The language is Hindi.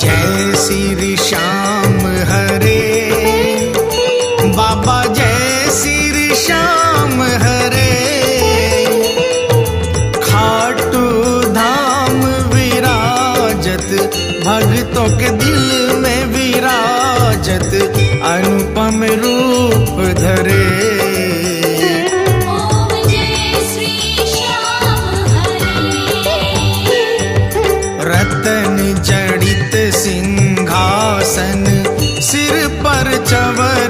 जय श्री श्याम हरे बाबा, जय श्री श्याम हरे। खाटू धाम विराजत, भक्तों के दिल में विराजत, अनुपम रूप धरे। रतन जड़ित सिंहासन, सिर पर चवर